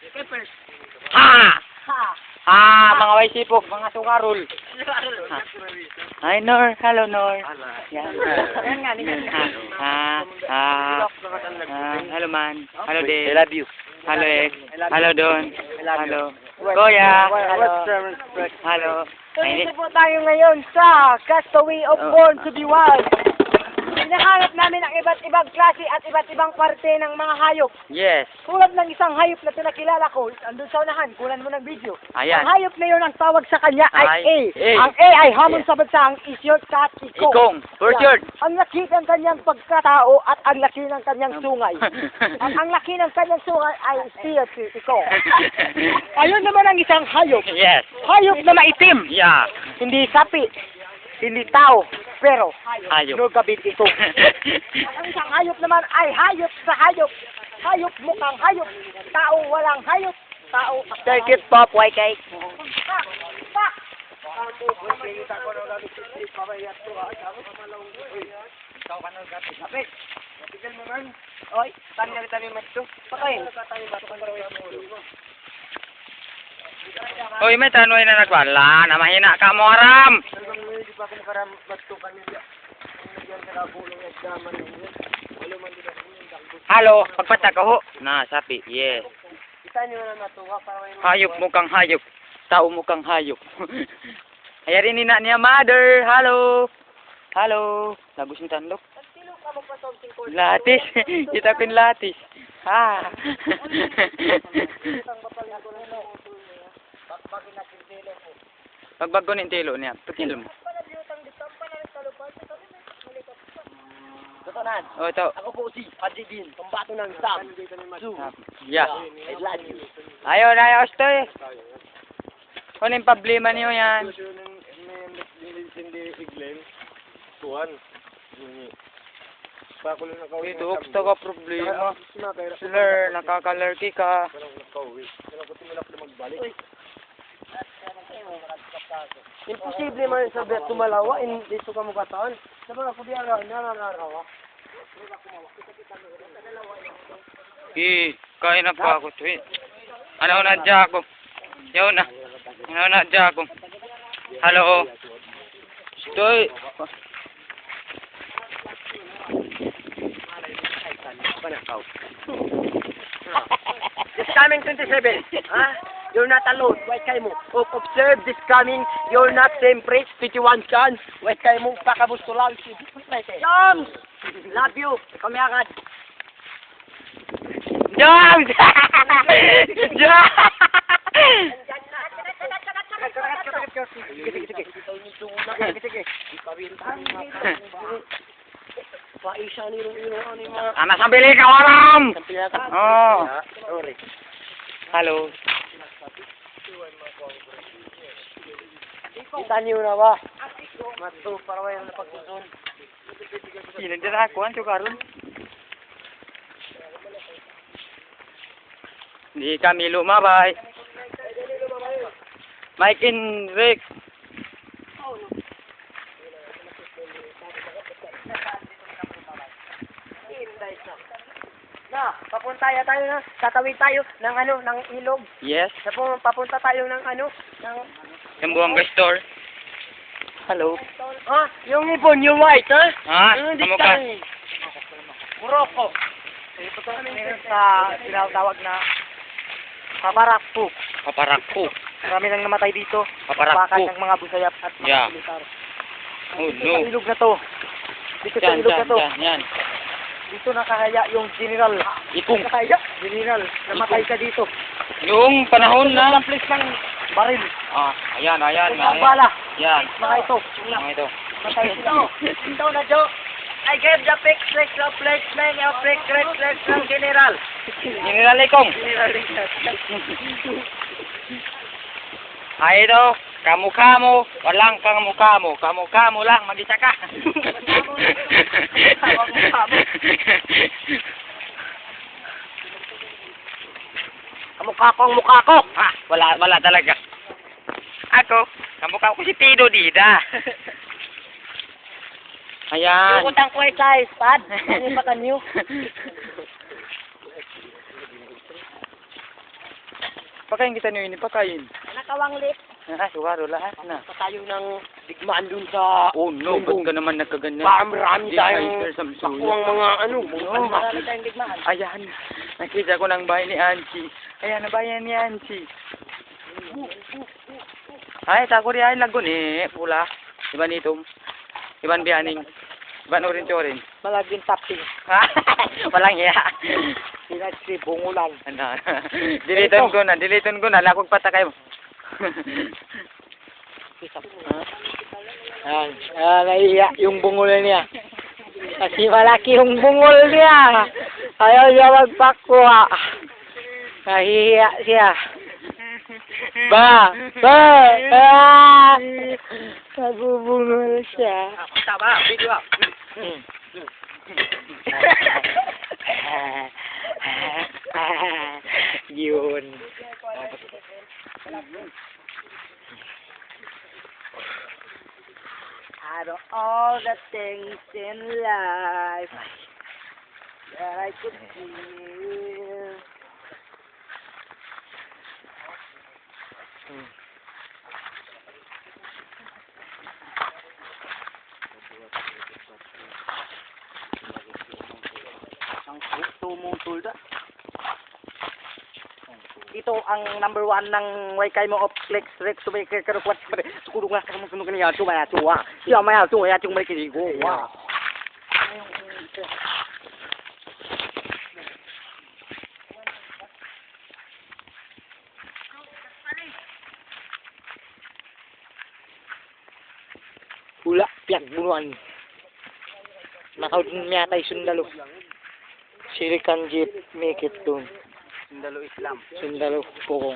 Ha! Ha! Ha! Mga waisipok, mga sukarol. Hi, Nor. Hello, Nor. Yan. Ayan nga, ganyan nga. Hello, man. Hello, Dave. I love you. Hello, X. Hello, Don. Hello. Kuya. Hello. Hello. Nandito po tayo ngayon sa Castaway of Born to be Wild. Hinahanap namin ang iba't ibang klase at iba't ibang parte ng mga hayop. Yes. Tulad ng isang hayop na pinakilala ko, andun sa unahan, kunan mo ng video. Ayan. Ang hayop na yun, ang tawag sa kanya ay Ay, A. A. Ang A ay hamon sa bansang isyot at ikong. Ikong. First word. Ang laki ng kanyang pagkatao at ang laki ng kanyang sungay. At ang laki ng kanyang sungay ay ikong. Ayun naman ang isang hayop. Yes. Hayop na maitim. Yeah. Hindi sapi. Hindi tao. Pero, Hayop. no gabit ito. Ang isang hayop naman ay hayop sa hayop. Hayop mukhang hayop. Taong walang hayop. Tao. Circuit pop, white cake. Pak! Pak! Oy, tanggal tayo mato. Pakain. Uy, may tanong na nagwala. Na mahina ka mo, Aram. Halo, pagpatag ko ho. Na, sapi. Yes. Kita niyo na natuwa para may Hayop mukhang hayop. Tao mukhang hayop. Ayarin ni na niya, mother. Halo. Halo. Lagus ni tandok. Sino ka magpasomething ko? Latis. Kita ko yung latis. Ha. Pagbago ni tilo niya. Tukil mo. Totoo Oh, ito. Ako po si Adidin, pambato ng Sam. Zoo. Yeah. I love you. Ayaw na ayaw ito eh. Ano yung problema niyo yan? Ito, gusto ka problema. Slur, nakakalarki ka. Imposible man sa bet tumalawa, hindi ito ka mukataon. Sa mga kubiyara, nananarawa. Kain na pa ako to eh. Ano na dyan ako? Yaw na. Ano na dyan ako? Hello. Stoy. This coming 27, ha? You're not alone. Wait kayo mo. Observe this coming. You're not siyempre 51 chance. Wait kayo mo. Pakabusto lang. Joms! Love you. Kami agad. Joms! Joms! Paisa ni mga... Anak sambili ka waram! Oh. Hello. Kita niyo na ba? Mato, para walang napagsusun. Silang dyan ako, ang sukaron. Hindi kami lumabay. Mike and Rick. Na, papunta tayo na. Tatawid tayo ng ano, ng ilog. Yes. Papunta tayo ng ano, ng... Yung Buanga Store. Hello. Ah, yung ibon, yung white, ha? Ha? Yung Kamu ka? Morocco. Ito to sa tinatawag na paparakpo. Paparakpo. Marami nang namatay dito. Paparakpo. Bakan ng mga busayap at mga Yeah. militar. Oh Dito sa no. ilog na to. Dito sa Yan, ilog na to. yan. Dito nakahaya yung general. Ikong. Nakahaya, general. Namatay ka dito. Yung panahon na. Ang place ng baril. Ah, ayan. Ang bala. Yan. Mga ito. Mga ito. Matay sila. Ito na, Joe. I gave the picture of placement of ng general. General Ikong. General. Ay ito. Kamukha mo. Walang kamukha mo. Kamukha mo lang. Mag-isa ka. Kamukha ko ang mukha ko. Ah, wala talaga. Ako, kamukha ko si Tido Dida. Ayan. Yung utang ko ay sa iPad. Ano ba kanyo? Pakain kita niyo ini, pakain. Nakawanglit. Sugaro lahat na. Pa tayo ng digmaan dun sa... Oh no, ba't ka naman nagkaganyan? Marami tayong Hider, Samsuya. pakuwang mga ano. Marami tayong digmaan. Ayan, nakita ko ng bahay ni Anchi. Ayan, ang bahay ni Anchi. Ay, tako rin ay lagun eh, pula. Iban itom. Iban biyaning. Iban orange-orange. Malaging tapping. Walang iya. Sinasi bungulan. Ano? Diliton ko na. Lakog patakay mo. Naiiyak yung bungol niya. Kasi malaki yung bungol niya. Ayaw niya magpakwa. Nahihiya siya. Nabubungol siya. Tama, video up. Yun. Out of all the things in life that I could feel. Ito ang number 1 ng Waikay mo of Flex Rex Sumaykay Karukwat Sukulong nga kamu sunod kaniya Tumaya tuwa Siya maya tuwa Yung may kinigo Wow Hula Piyak bunuan Nakaudin niya tayo sundalo Sirikan jeep Make it dun Sundalo Islam. Sundalo Pokong